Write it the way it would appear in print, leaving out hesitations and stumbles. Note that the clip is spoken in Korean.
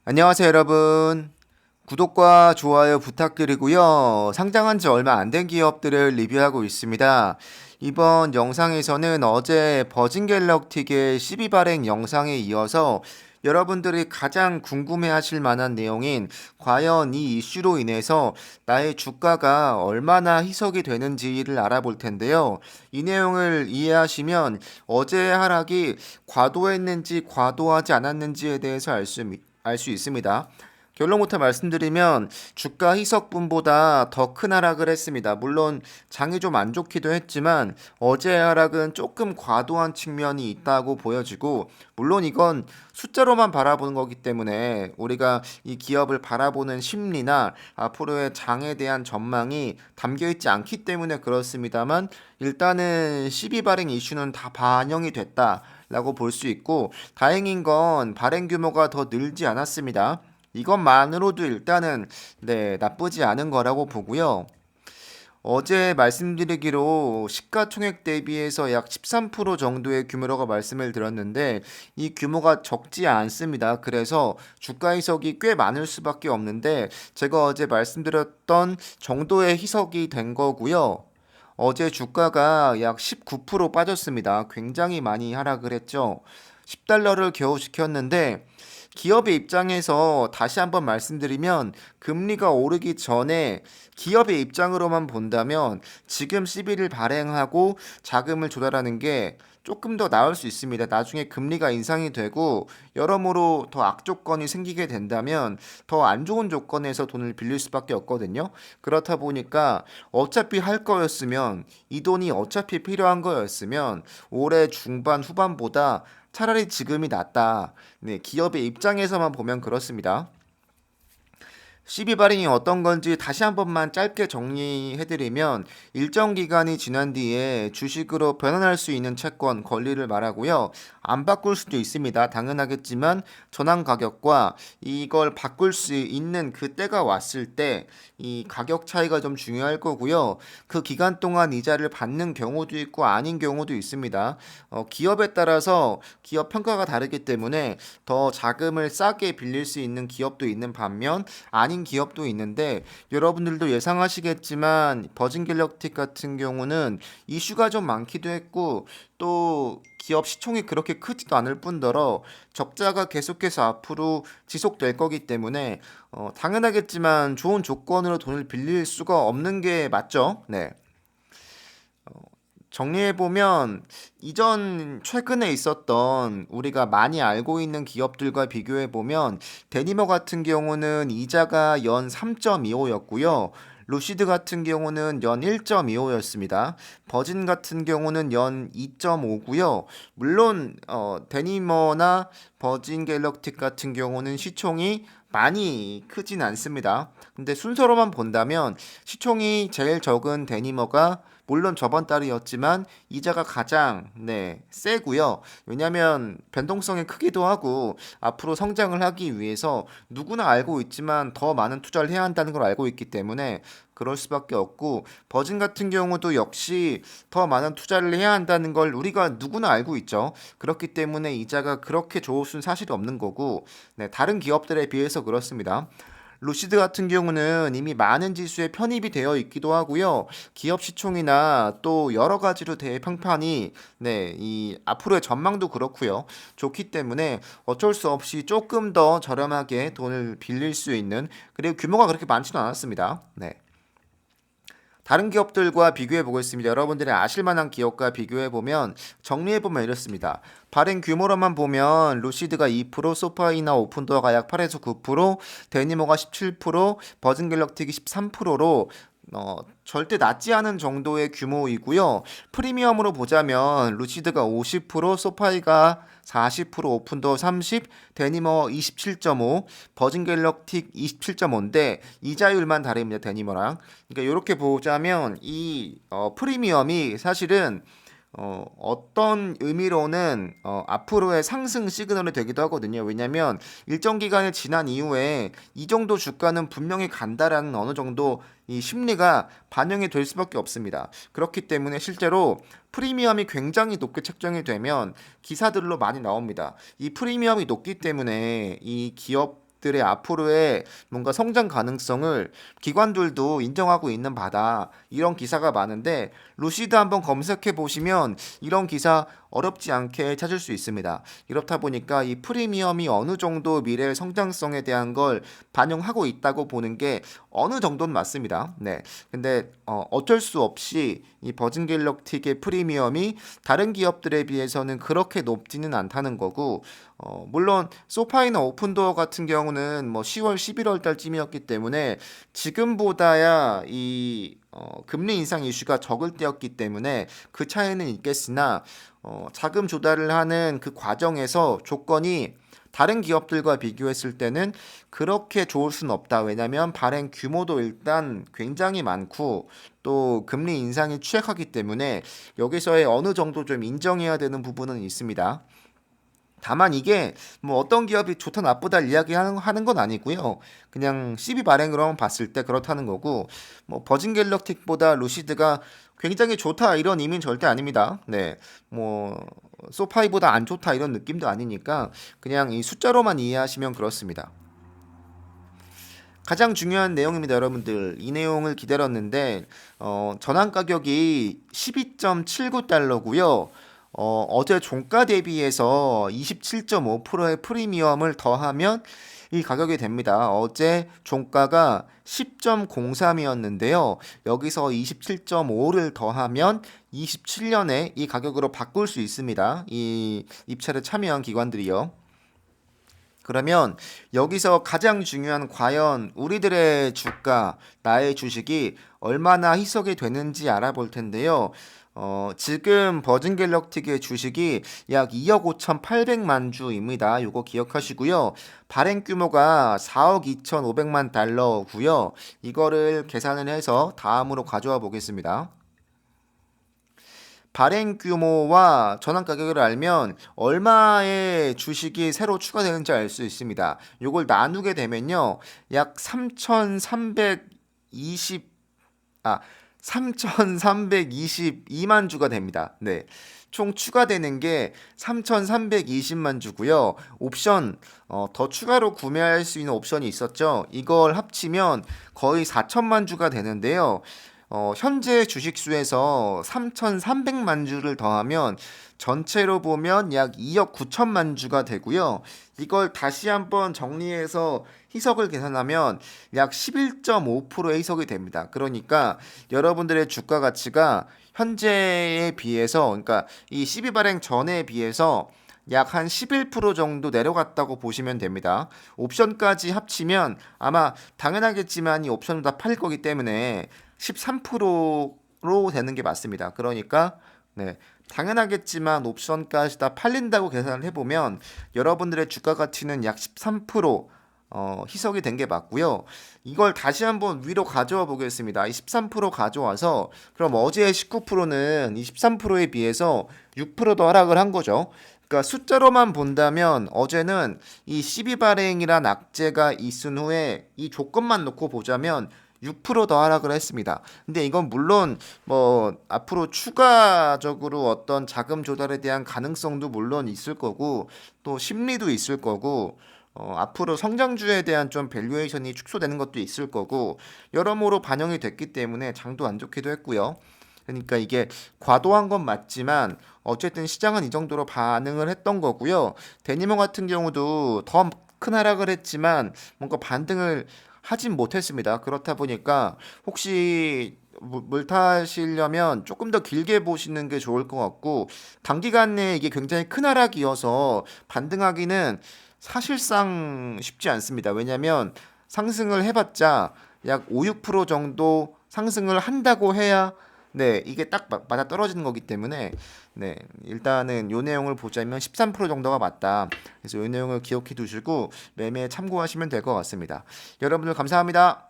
안녕하세요, 여러분. 구독과 좋아요 부탁드리고요. 상장한 지 얼마 안 된 기업들을 리뷰하고 있습니다. 이번 영상에서는 어제 버진갤럭틱의 12 발행 영상에 이어서 여러분들이 가장 궁금해 하실 만한 내용인 과연 이 이슈로 인해서 나의 주가가 얼마나 희석이 되는지를 알아볼 텐데요. 이 내용을 이해하시면 어제의 하락이 과도했는지 과도하지 않았는지에 대해서 알 수 있습니다. 결론부터 말씀드리면 주가 희석분보다 더 큰 하락을 했습니다. 물론 장이 좀 안 좋기도 했지만 어제의 하락은 조금 과도한 측면이 있다고 보여지고, 물론 이건 숫자로만 바라보는 거기 때문에 우리가 이 기업을 바라보는 심리나 앞으로의 장에 대한 전망이 담겨 있지 않기 때문에 그렇습니다만, 일단은 12 발행 이슈는 다 반영이 됐다 라고 볼 수 있고, 다행인 건 발행 규모가 더 늘지 않았습니다. 이것만으로도 일단은 나쁘지 않은 거라고 보고요. 어제 말씀드리기로 시가총액 대비해서 약 13% 정도의 규모라고 말씀을 드렸는데 이 규모가 적지 않습니다. 그래서 주가 희석이 꽤 많을 수밖에 없는데 제가 어제 말씀드렸던 정도의 희석이 된 거고요. 어제 주가가 약 19% 빠졌습니다. 굉장히 많이 하락을 했죠. 10달러를 겨우 지켰는데, 기업의 입장에서 다시 한번 말씀드리면 금리가 오르기 전에 기업의 입장으로만 본다면 지금 시비를 발행하고 자금을 조달하는 게 조금 더 나을 수 있습니다. 나중에 금리가 인상이 되고 여러모로 더 악조건이 생기게 된다면 더 안 좋은 조건에서 돈을 빌릴 수밖에 없거든요. 그렇다 보니까 어차피 할 거였으면, 이 돈이 어차피 필요한 거였으면 올해 중반 후반보다 차라리 지금이 낫다. 네, 기업의 입장에서만 보면 그렇습니다. 시비 발행이 어떤 건지 다시 한 번만 짧게 정리해드리면, 일정 기간이 지난 뒤에 주식으로 변환할 수 있는 채권 권리를 말하고요. 안 바꿀 수도 있습니다. 당연하겠지만 전환 가격과 이걸 바꿀 수 있는 그때가 왔을 때 이 가격 차이가 좀 중요할 거고요. 그 기간 동안 이자를 받는 경우도 있고 아닌 경우도 있습니다. 기업에 따라서 기업 평가가 다르기 때문에 더 자금을 싸게 빌릴 수 있는 기업도 있는 반면 아닌 기업도 있는데, 여러분들도 예상하시겠지만 버진갤럭틱 같은 경우는 이슈가 좀 많기도 했고 또 기업 시총이 그렇게 크지도 않을 뿐더러 적자가 계속해서 앞으로 지속될 거기 때문에 당연하겠지만 좋은 조건으로 돈을 빌릴 수가 없는 게 맞죠. 네. 정리해보면 이전 최근에 있었던 우리가 많이 알고 있는 기업들과 비교해보면 데니머 같은 경우는 이자가 연 3.25였고요. 루시드 같은 경우는 연 1.25였습니다. 버진 같은 경우는 연 2.5고요. 물론 데니머나 버진 갤럭틱 같은 경우는 시총이 많이 크진 않습니다. 근데 순서로만 본다면 시총이 제일 적은 데니머가 물론 저번 달이었지만 이자가 가장 세고요. 왜냐하면 변동성이 크기도 하고 앞으로 성장을 하기 위해서 누구나 알고 있지만 더 많은 투자를 해야 한다는 걸 알고 있기 때문에 그럴 수밖에 없고, 버진 같은 경우도 역시 더 많은 투자를 해야 한다는 걸 우리가 누구나 알고 있죠. 그렇기 때문에 이자가 그렇게 좋을 수는 사실이 없는 거고, 다른 기업들에 비해서 그렇습니다. 루시드 같은 경우는 이미 많은 지수에 편입이 되어 있기도 하고요. 기업 시총이나 또 여러 가지로 대평판이 이 앞으로의 전망도 그렇고요. 좋기 때문에 어쩔 수 없이 조금 더 저렴하게 돈을 빌릴 수 있는, 그리고 규모가 그렇게 많지는 않았습니다. 네. 다른 기업들과 비교해 보겠습니다. 여러분들이 아실 만한 기업과 비교해 보면 정리해 보면 이렇습니다. 발행 규모로만 보면 루시드가 2%, 소파이나 오픈도어가 약 8에서 9%, 데니모가 17%, 버진갤럭틱이 13%로 절대 낮지 않은 정도의 규모이고요. 프리미엄으로 보자면 루시드가 50%, 소파이가 40%, 오픈도어 30, 데니머 27.5, 버진갤럭틱 27.5인데 이자율만 다릅니다. 데니머랑. 그러니까 이렇게 보자면 이 프리미엄이 사실은 어떤 의미로는 앞으로의 상승 시그널이 되기도 하거든요. 왜냐하면 일정 기간이 지난 이후에 이 정도 주가는 분명히 간다라는 어느 정도 이 심리가 반영이 될 수밖에 없습니다. 그렇기 때문에 실제로 프리미엄이 굉장히 높게 책정이 되면 기사들로 많이 나옵니다. 이 프리미엄이 높기 때문에 이 기업 기업들의 앞으로의 뭔가 성장 가능성을 기관들도 인정하고 있는 바다. 이런 기사가 많은데 루시드 한번 검색해 보시면 이런 기사 어렵지 않게 찾을 수 있습니다. 이렇다 보니까 이 프리미엄이 어느 정도 미래의 성장성에 대한 걸 반영하고 있다고 보는 게 어느 정도는 맞습니다. 네. 근데 어쩔 수 없이 이 버진 갤럭틱의 프리미엄이 다른 기업들에 비해서는 그렇게 높지는 않다는 거고, 물론 소파이나 오픈도어 같은 경우는 뭐 10월, 11월 달쯤이었기 때문에 지금보다야 이 금리 인상 이슈가 적을 때였기 때문에 그 차이는 있겠으나 자금 조달을 하는 그 과정에서 조건이 다른 기업들과 비교했을 때는 그렇게 좋을 수는 없다. 왜냐하면 발행 규모도 일단 굉장히 많고 또 금리 인상이 취약하기 때문에 여기서의 어느 정도 좀 인정해야 되는 부분은 있습니다. 다만 이게 뭐 어떤 기업이 좋다 나쁘다 이야기하는 건 아니고요. 그냥 CB 발행으로만 봤을 때 그렇다는 거고, 뭐 버진 갤럭틱보다 루시드가 굉장히 좋다 이런 의미는 절대 아닙니다. 네, 뭐 소파이보다 안 좋다 이런 느낌도 아니니까 그냥 이 숫자로만 이해하시면 그렇습니다. 가장 중요한 내용입니다, 여러분들. 이 내용을 기다렸는데 전환 가격이 12.79달러고요. 어제 종가 대비해서 27.5%의 프리미엄을 더하면 이 가격이 됩니다. 어제 종가가 10.03이었는데요. 여기서 27.5를 더하면 27년에 이 가격으로 바꿀 수 있습니다. 이 입찰에 참여한 기관들이요. 그러면 여기서 가장 중요한 과연 우리들의 주가, 나의 주식이 얼마나 희석이 되는지 알아볼 텐데요. 지금 버진 갤럭틱의 주식이 약 2억 5,800만 주입니다. 요거 기억하시고요. 발행 규모가 4억 2,500만 달러고요. 이거를 계산을 해서 다음으로 가져와 보겠습니다. 발행 규모와 전환 가격을 알면 얼마의 주식이 새로 추가되는지 알 수 있습니다. 요걸 나누게 되면요. 약 3,320, 3,322만 주가 됩니다. 네. 총 추가되는 게 3,320만 주고요. 옵션 더 추가로 구매할 수 있는 옵션이 있었죠. 이걸 합치면 거의 4천만 주가 되는데요. 현재 주식수에서 3,300만 주를 더하면 전체로 보면 약 2억 9천만 주가 되고요. 이걸 다시 한번 정리해서 희석을 계산하면 약 11.5%의 희석이 됩니다. 그러니까 여러분들의 주가 가치가 현재에 비해서, 그러니까 이 12발행 전에 비해서 약 한 11% 정도 내려갔다고 보시면 됩니다. 옵션까지 합치면 아마 당연하겠지만 이 옵션도 다 팔 거기 때문에 13%로 되는 게 맞습니다. 그러니까 네, 당연하겠지만 옵션까지 다 팔린다고 계산을 해보면 여러분들의 주가 가치는 약 13% 희석이 된 게 맞고요. 이걸 다시 한번 위로 가져와 보겠습니다. 이 13% 가져와서 그럼 어제의 19%는 이 13%에 비해서 6%더 하락을 한 거죠. 그러니까 숫자로만 본다면 어제는 이 12발행이란 악재가 있은 후에 이 조건만 놓고 보자면 6%더 하락을 했습니다. 근데 이건 물론 뭐 앞으로 추가적으로 어떤 자금 조달에 대한 가능성도 물론 있을 거고 또 심리도 있을 거고 앞으로 성장주에 대한 좀 밸류에이션이 축소되는 것도 있을 거고 여러모로 반영이 됐기 때문에 장도 안 좋기도 했고요. 그러니까 이게 과도한 건 맞지만 어쨌든 시장은 이 정도로 반응을 했던 거고요. 데니모 같은 경우도 더 큰 하락을 했지만 뭔가 반등을 하진 못했습니다. 그렇다 보니까 혹시 물 타시려면 조금 더 길게 보시는 게 좋을 것 같고 단기간 내에 이게 굉장히 큰 하락이어서 반등하기는 사실상 쉽지 않습니다. 왜냐하면 상승을 해봤자 약 5, 6% 정도 상승을 한다고 해야 네, 이게 딱 맞아 떨어지는 거기 때문에 네, 일단은 요 내용을 보자면 13% 정도가 맞다. 그래서 요 내용을 기억해 두시고 매매에 참고하시면 될 것 같습니다. 여러분들 감사합니다.